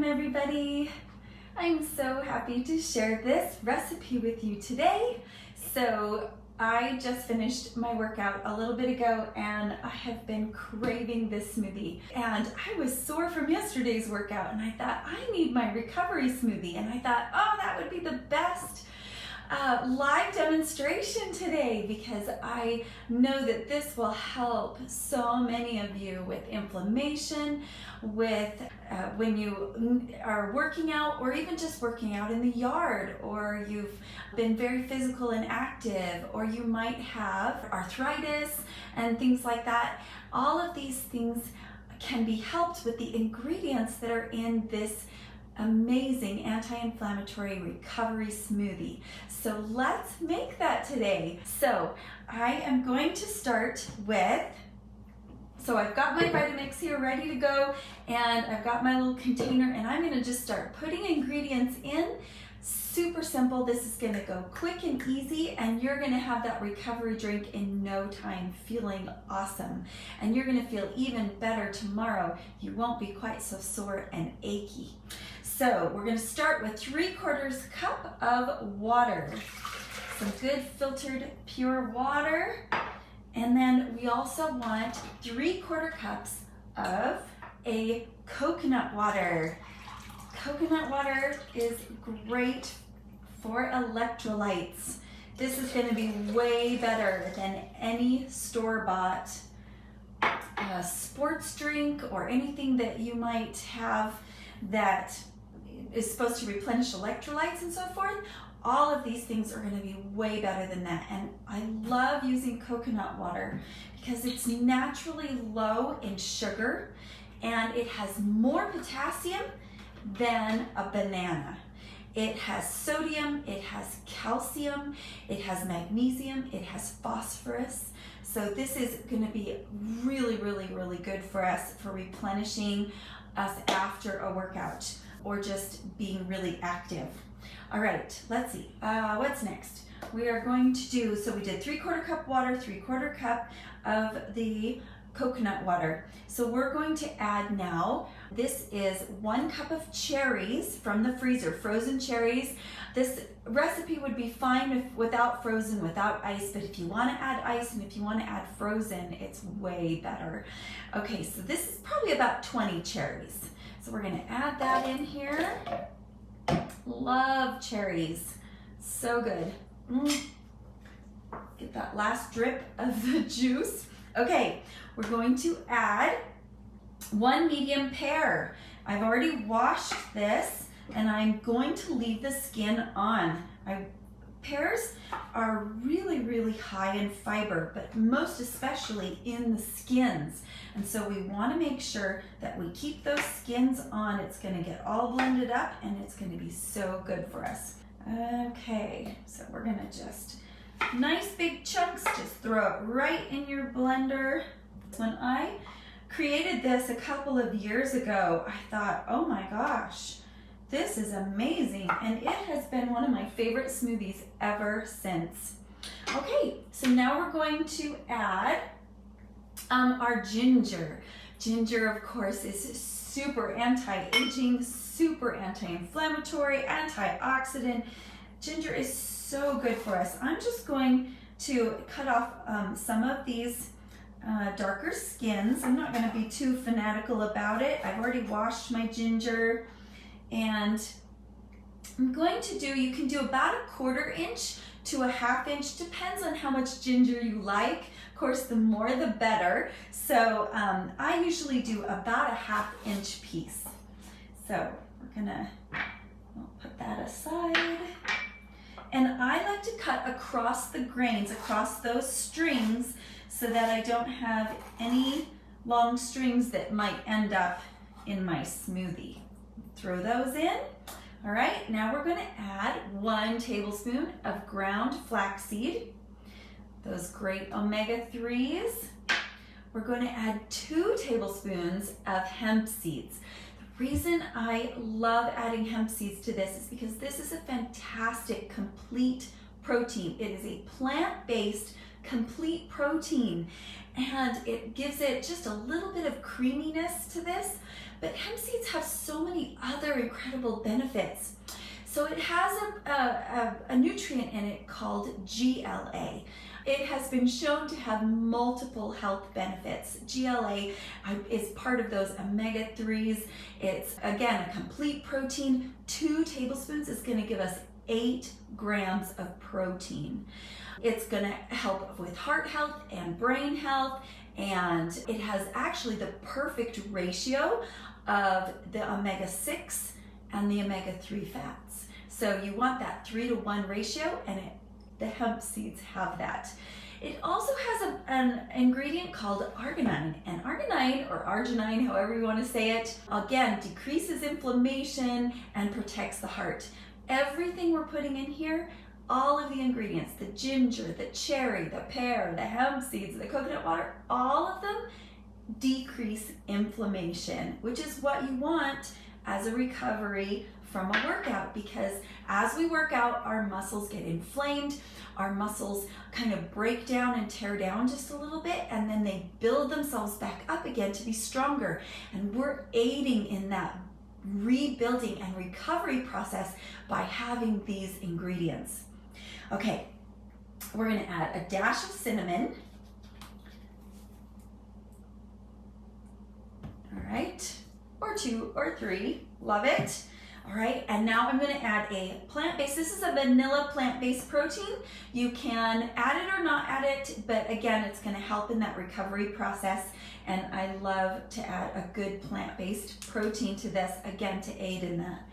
everybody. I'm so happy to share this recipe with you today. So I just finished my workout a little bit ago and I have been craving this smoothie. And I was sore from yesterday's workout and I thought I need my recovery smoothie. And I thought, oh, that would be the best live demonstration today, because I know that this will help so many of you with inflammation, with when you are working out, or even just working out in the yard, or you've been very physical and active, or you might have arthritis and things like that. All of these things can be helped with the ingredients that are in this amazing anti-inflammatory recovery smoothie. So let's make that today. So I am going to start with, so I've got my Vitamix here ready to go, and I've got my little container, and I'm gonna just start putting ingredients in. Super simple. This is gonna go quick and easy, and you're gonna have that recovery drink in no time, feeling awesome. And you're gonna feel even better tomorrow. You won't be quite so sore and achy. So we're gonna start with 3/4 cup of water. Some good filtered pure water. And then we also want 3/4 cups of a coconut water. Coconut water is great for electrolytes. This is gonna be way better than any store-bought sports drink or anything that you might have that is supposed to replenish electrolytes and so forth. All of these things are going to be way better than that. And I love using coconut water because it's naturally low in sugar and it has more potassium than a banana. It has sodium, it has calcium, it has magnesium, it has phosphorus. So this is going to be really, really, really good for us for replenishing us after a workout or just being really active. All right, let's see, what's next? We are going to do, so we did 3/4 cup water, 3/4 cup of the coconut water. So we're going to add now, this is 1 cup of cherries from the freezer, frozen cherries. This recipe would be fine without frozen, without ice, but if you want to add ice and if you want to add frozen, it's way better. Okay, so this is probably about 20 cherries. So we're going to add that in here. Love cherries, so good. Get that last drip of the juice. Okay, we're going to add 1 medium pear. I've already washed this and I'm going to leave the skin on. Pears are really, really high in fiber, but most especially in the skins. And so we want to make sure that we keep those skins on. It's going to get all blended up and it's going to be so good for us. Okay, so we're going to just, nice big chunks, just throw it right in your blender. When I created this a couple of years ago, I thought, oh my gosh, this is amazing, and it has been one of my favorite smoothies ever since. Okay, so now we're going to add our ginger. Ginger, of course, is super anti-aging, super anti-inflammatory, antioxidant. Ginger is so good for us. I'm just going to cut off some of these darker skins. I'm not going to be too fanatical about it. I've already washed my ginger. And I'm going to do, you can do about 1/4 inch to a 1/2 inch, depends on how much ginger you like. Of course, the more the better. So I usually do about a 1/2 inch piece. So we're gonna, we'll put that aside. And I like to cut across the grains, across those strings, so that I don't have any long strings that might end up in my smoothie. Throw those in. All right, now we're going to add 1 tablespoon of ground flaxseed, those great omega-3s. We're going to add 2 tablespoons of hemp seeds. The reason I love adding hemp seeds to this is because this is a fantastic complete protein. It is a plant-based complete protein, and it gives it just a little bit of creaminess to this. But hemp seeds have so many other incredible benefits. So it has a nutrient in it called GLA. It has been shown to have multiple health benefits. GLA is part of those omega-3s. It's, again, a complete protein. 2 tablespoons is going to give us 8 grams of protein. It's going to help with heart health and brain health, and it has actually the perfect ratio of the omega-6 and the omega-3 fats. So you want that 3-to-1 ratio, and the hemp seeds have that. It also has an ingredient called arginine, and arginine, or arginine, however you want to say it, again, decreases inflammation and protects the heart. Everything we're putting in here, all of the ingredients, the ginger, the cherry, the pear, the hemp seeds, the coconut water, all of them decrease inflammation, which is what you want as a recovery from a workout, because as we work out, our muscles get inflamed, our muscles kind of break down and tear down just a little bit, and then they build themselves back up again to be stronger. And we're aiding in that rebuilding and recovery process by having these ingredients. Okay, we're going to add a dash of cinnamon. All right, or 2 or 3, love it. All right, and now I'm going to add a plant-based, this is a vanilla plant-based protein. You can add it or not add it, but again, it's going to help in that recovery process. And I love to add a good plant-based protein to this, again, to aid in that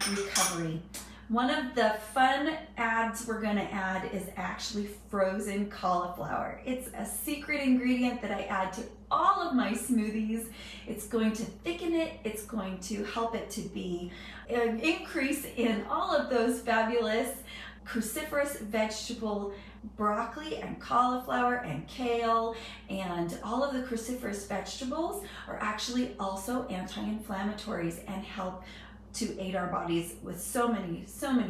recovery. One of the fun adds we're going to add is actually frozen cauliflower. It's a secret ingredient that I add to all of my smoothies. It's going to thicken it. It's going to help it to be an increase in all of those fabulous cruciferous vegetable broccoli and cauliflower and kale, and all of the cruciferous vegetables are actually also anti-inflammatories and help to aid our bodies with so many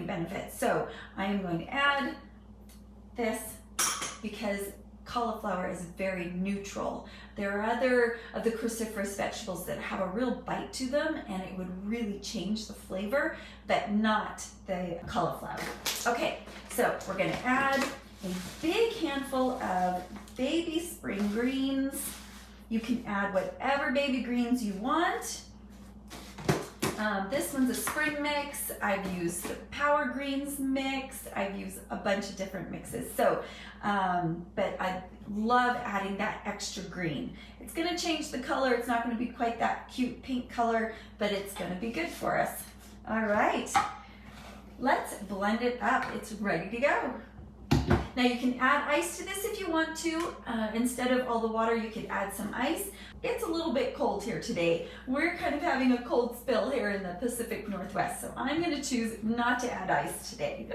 benefits. So I am going to add this because cauliflower is very neutral. There are other of the cruciferous vegetables that have a real bite to them, and it would really change the flavor, but not the cauliflower. Okay, so we're going to add a big handful of baby spring greens. You can add whatever baby greens you want. This one's a spring mix. I've used the Power Greens mix. I've used a bunch of different mixes. So, but I love adding that extra green. It's gonna change the color. It's not gonna be quite that cute pink color, but it's gonna be good for us. All right, let's blend it up. It's ready to go. Now you can add ice to this if you want to. Instead of all the water, you could add some ice. It's a little bit cold here today. We're kind of having a cold spill here in the Pacific Northwest, so I'm going to choose not to add ice today.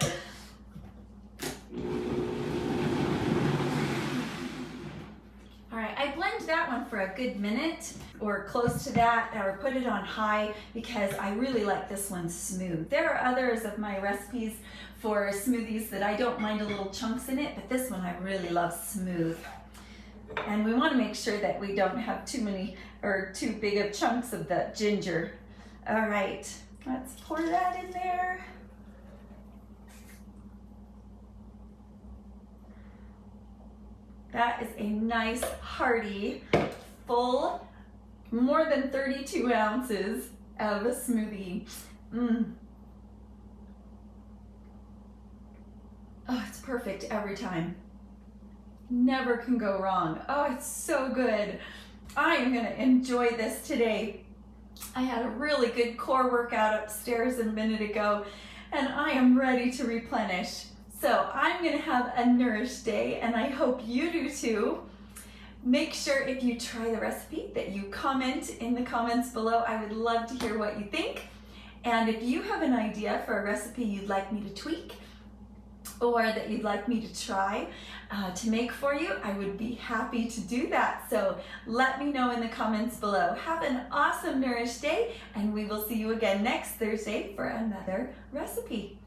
All right, I blend that one for a good minute or close to that, or put it on high because I really like this one smooth. There are others of my recipes for smoothies that I don't mind a little chunks in it, but this one I really love smooth. And we want to make sure that we don't have too many or too big of chunks of the ginger. All right, let's pour that in there. That is a nice, hearty, full, more than 32 ounces of a smoothie. Oh, it's perfect every time. Never can go wrong. Oh, it's so good. I am gonna enjoy this today. I had a really good core workout upstairs a minute ago, and I am ready to replenish. So I'm gonna have a nourished day, and I hope you do too. Make sure if you try the recipe that you comment in the comments below. I would love to hear what you think. And if you have an idea for a recipe you'd like me to tweak, or that you'd like me to try to make for you, I would be happy to do that. So let me know in the comments below. Have an awesome nourished day, and we will see you again next Thursday for another recipe.